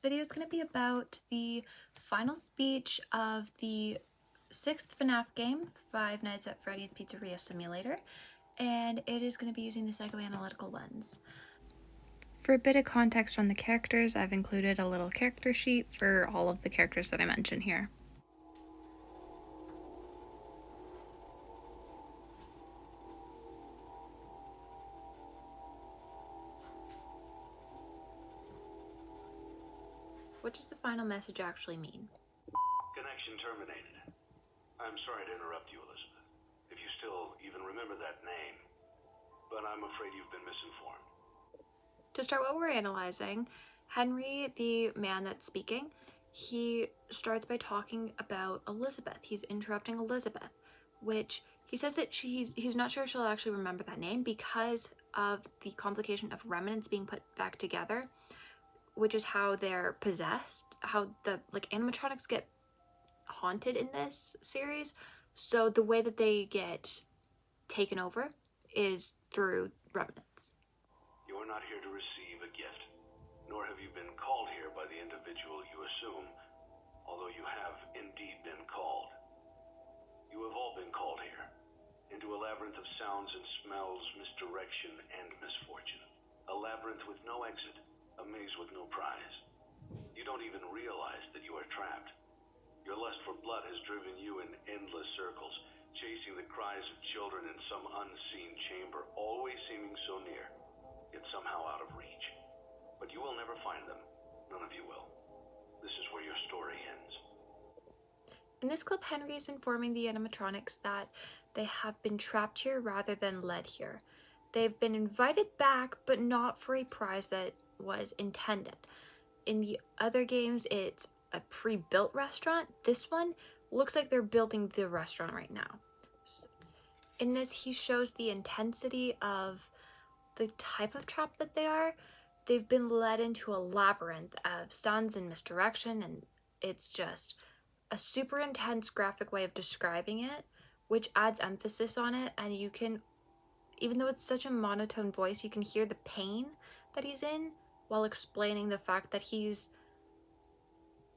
video is going to be about the final speech of the 6th FNAF game, Five Nights at Freddy's Pizzeria Simulator, and it is going to be using the psychoanalytical lens. For a bit of context on the characters, I've included a little character sheet for all of the characters that I mention here. What does the final message actually mean? Connection terminated. I'm sorry to interrupt you, Elizabeth, if you still even remember that name, but I'm afraid you've been misinformed. To start what we're analyzing, Henry, the man that's speaking, he starts by talking about Elizabeth. He's interrupting Elizabeth, which he says that he's not sure if she'll actually remember that name because of the complication of remnants being put back together, which is how they're possessed, how the animatronics get haunted in this series. So the way that they get taken over is through remnants. You are not here to receive a gift, nor have you been called here by the individual you assume, although you have indeed been called. You have all been called here, into a labyrinth of sounds and smells, misdirection and misfortune. A labyrinth with no exit. A maze with no prize. You don't even realize that you are trapped. Your lust for blood has driven you in endless circles, chasing the cries of children in some unseen chamber, always seeming so near, yet somehow out of reach. But you will never find them. None of you will. This is where your story ends. In this clip, Henry is informing the animatronics that they have been trapped here rather than led here. They've been invited back, but not for a prize that was intended. In the other games, it's a pre-built restaurant. This one looks like they're building the restaurant right now. In this, he shows the intensity of the type of trap that they are. They've been led into a labyrinth of sounds and misdirection, and it's just a super intense graphic way of describing it, which adds emphasis on it. And you can, even though it's such a monotone voice, you can hear the pain that he's in while explaining the fact that he's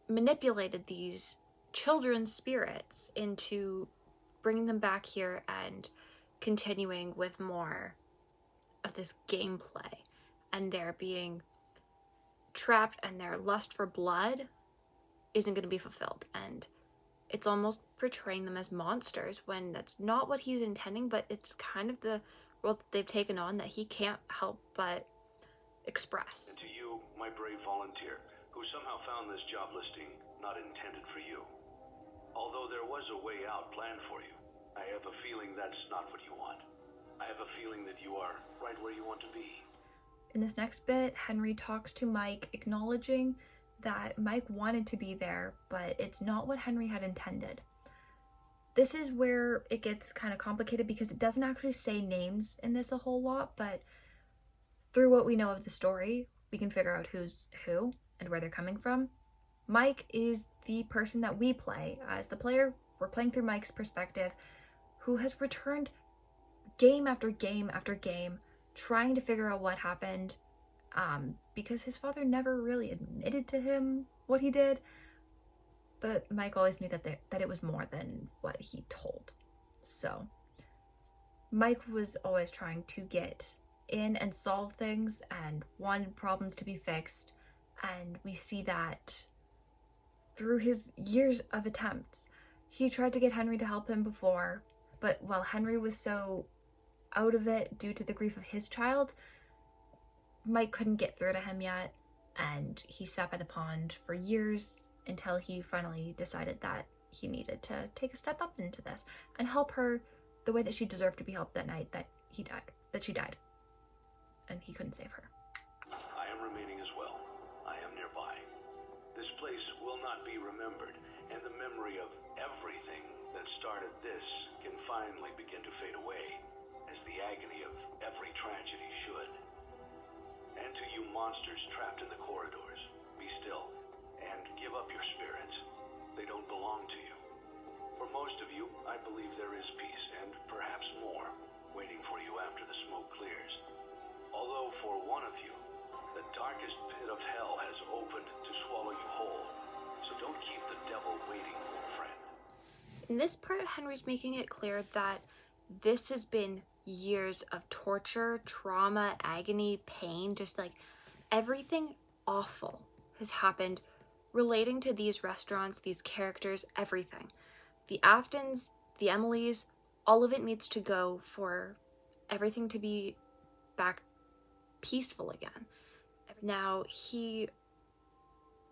manipulated these children's spirits into bringing them back here and continuing with more of this gameplay, and they're being trapped and their lust for blood isn't going to be fulfilled, and it's almost portraying them as monsters when that's not what he's intending, but it's kind of the role that they've taken on that he can't help but express. And to you, my brave volunteer, who somehow found this job listing not intended for you. Although there was a way out planned for you, I have a feeling that's not what you want. I have a feeling that you are right where you want to be. In this next bit, Henry talks to Mike, acknowledging that Mike wanted to be there, but it's not what Henry had intended. This is where it gets kind of complicated because it doesn't actually say names in this a whole lot, but through what we know of the story, we can figure out who's who and where they're coming from. Mike is the person that we play. As the player, we're playing through Mike's perspective, who has returned game after game after game, trying to figure out what happened, because his father never really admitted to him what he did, but Mike always knew that it was more than what he told. So Mike was always trying to get in and solve things and wanted problems to be fixed, and we see that through his years of attempts. He tried to get Henry to help him before, but while Henry was so out of it due to the grief of his child, Mike couldn't get through to him yet, and he sat by the pond for years until he finally decided that he needed to take a step up into this and help her the way that she deserved to be helped that night that she died, and he couldn't save her. I am remaining as well. I am nearby. This place will not be remembered, and the memory of everything that started this can finally begin to fade away, as the agony of every tragedy should. And to you monsters trapped in the corridors, be still and give up your spirits. They don't belong to you. For most of you, I believe there is peace, and perhaps more, waiting for you after the smoke clears. Although for one of you, the darkest pit of hell has opened to swallow In this part, Henry's making it clear that this has been years of torture, trauma, agony, pain, just like everything awful has happened relating to these restaurants, these characters, everything. The Aftons, the Emilys, all of it needs to go for everything to be back peaceful again. Now, he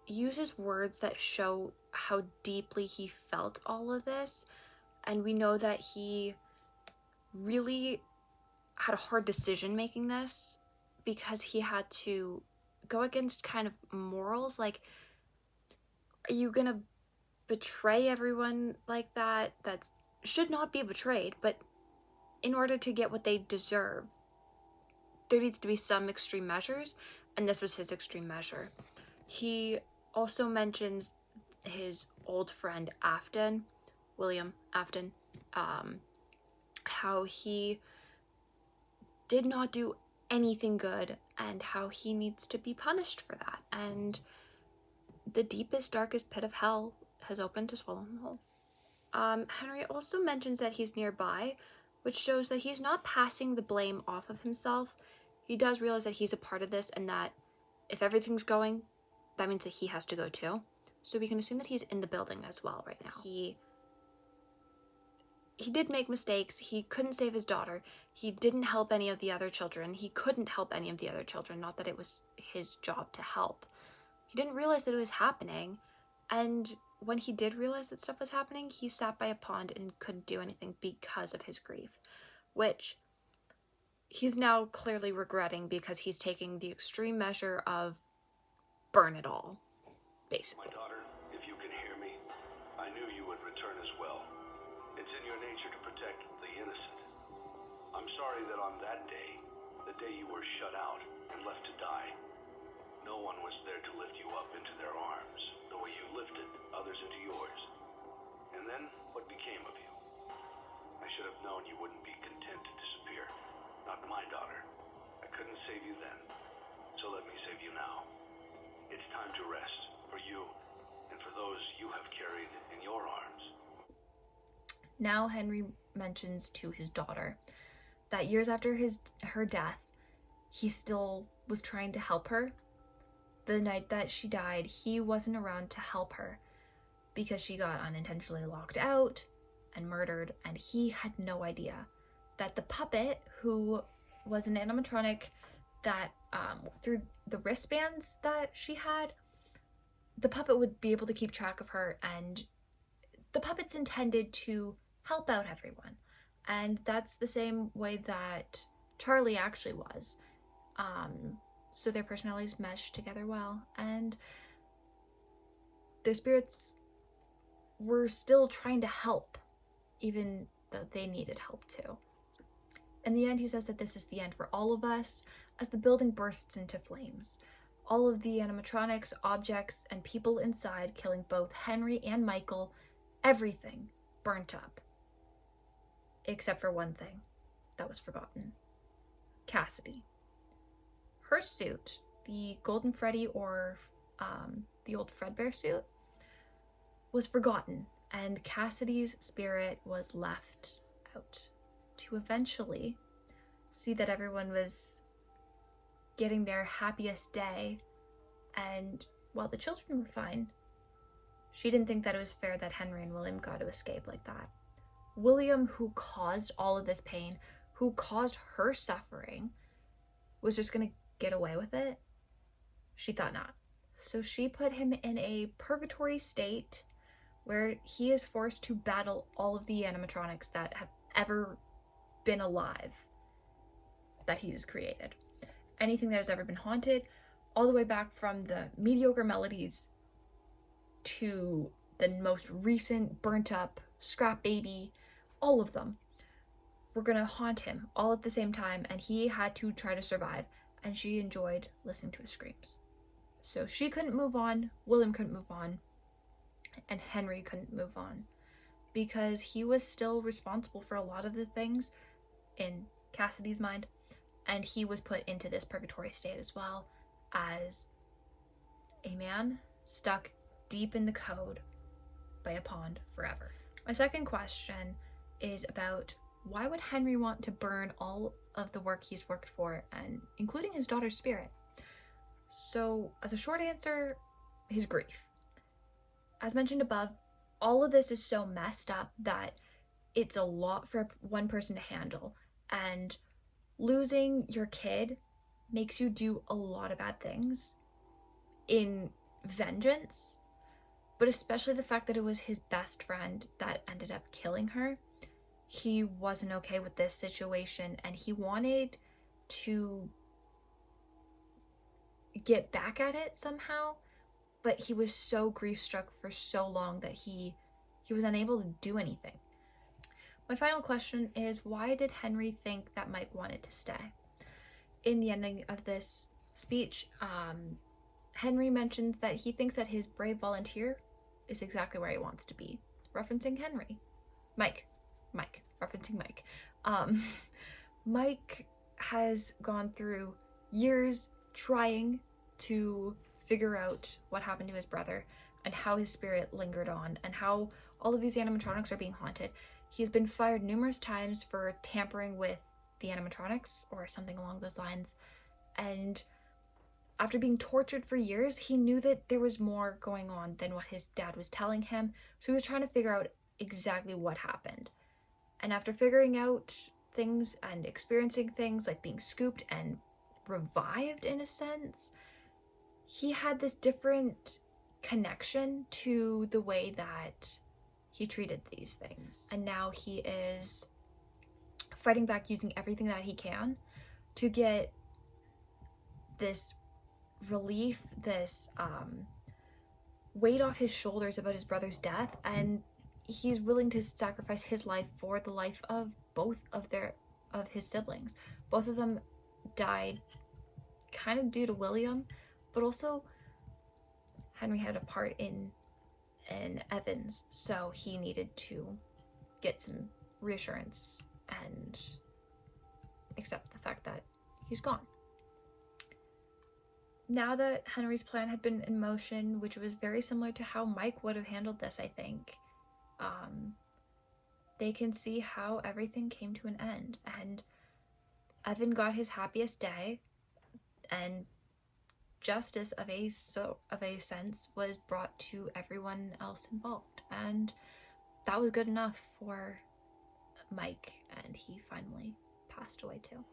uses words that show how deeply he felt all of this, and we know that he really had a hard decision making this because he had to go against kind of morals. Like, are you gonna betray everyone like that? That should not be betrayed, but in order to get what they deserve, there needs to be some extreme measures, and this was his extreme measure. He also mentions his old friend Afton, William Afton, how he did not do anything good and how he needs to be punished for that. And the deepest, darkest pit of hell has opened to swallow him whole. Henry also mentions that he's nearby, which shows that he's not passing the blame off of himself. He does realize that he's a part of this and that if everything's going, that means that he has to go too. So we can assume that he's in the building as well right now. He did make mistakes. He couldn't save his daughter. He didn't help any of the other children. He couldn't help any of the other children. Not that it was his job to help. He didn't realize that it was happening. And when he did realize that stuff was happening, he sat by a pond and couldn't do anything because of his grief, which he's now clearly regretting because he's taking the extreme measure of burn it all, basically. My daughter, if you can hear me, I knew you would return as well. It's in your nature to protect the innocent. I'm sorry that on that day, the day you were shut out and left to die, no one was there to lift you up into their arms, the way you lifted others into yours. And then, what became of you? I should have known you wouldn't be content to disappear. Not my daughter. I couldn't save you then, so let me save you now. It's time to rest, for you, and for those you have carried in your arms. Now Henry mentions to his daughter that years after her death, he still was trying to help her. The night that she died, he wasn't around to help her because she got unintentionally locked out and murdered, and he had no idea that the puppet, who was an animatronic that through the wristbands that she had, the puppet would be able to keep track of her, and the puppet's intended to help out everyone. And that's the same way that Charlie actually was. So their personalities mesh together well, and their spirits were still trying to help, even though they needed help too. In the end, he says that this is the end for all of us as the building bursts into flames. All of the animatronics, objects, and people inside, killing both Henry and Michael, everything burnt up. Except for one thing that was forgotten. Cassidy. Her suit, the Golden Freddy or the old Fredbear suit, was forgotten, and Cassidy's spirit was left out to eventually see that everyone was getting their happiest day, and while the children were fine, she didn't think that it was fair that Henry and William got to escape like that. William, who caused all of this pain, who caused her suffering, was just gonna get away with it? She thought not. So she put him in a purgatory state where he is forced to battle all of the animatronics that have ever been alive that he's created. Anything that has ever been haunted, all the way back from the mediocre melodies to the most recent burnt up scrap baby, all of them were gonna haunt him all at the same time, and he had to try to survive, and she enjoyed listening to his screams. So she couldn't move on, William couldn't move on, and Henry couldn't move on because he was still responsible for a lot of the things in Cassidy's mind, and he was put into this purgatory state as well as a man stuck deep in the code by a pond forever. My second question is about why would Henry want to burn all of the work he's worked for, and including his daughter's spirit? So, as a short answer, his grief. As mentioned above, all of this is so messed up that it's a lot for one person to handle, and losing your kid makes you do a lot of bad things in vengeance, but especially the fact that it was his best friend that ended up killing her. He wasn't okay with this situation, and he wanted to get back at it somehow, but he was so grief-struck for so long that he was unable to do anything. My final question is, why did Henry think that Mike wanted to stay? In the ending of this speech, Henry mentions that he thinks that his brave volunteer is exactly where he wants to be, referencing Mike, referencing Mike. Mike has gone through years trying to figure out what happened to his brother and how his spirit lingered on and how all of these animatronics are being haunted. He's been fired numerous times for tampering with the animatronics or something along those lines, and after being tortured for years, he knew that there was more going on than what his dad was telling him, so he was trying to figure out exactly what happened. And after figuring out things and experiencing things like being scooped and revived in a sense, he had this different connection to the way that he treated these things. And now he is fighting back using everything that he can to get this relief, this weight off his shoulders about his brother's death, and he's willing to sacrifice his life for the life of both of his siblings. Both of them died kind of due to William, but also Henry had a part in Evan's, so he needed to get some reassurance and accept the fact that he's gone. Now that Henry's plan had been in motion, which was very similar to how Mike would have handled this, I think, they can see how everything came to an end, and Evan got his happiest day, and justice of a sense was brought to everyone else involved, and that was good enough for Mike, and he finally passed away too.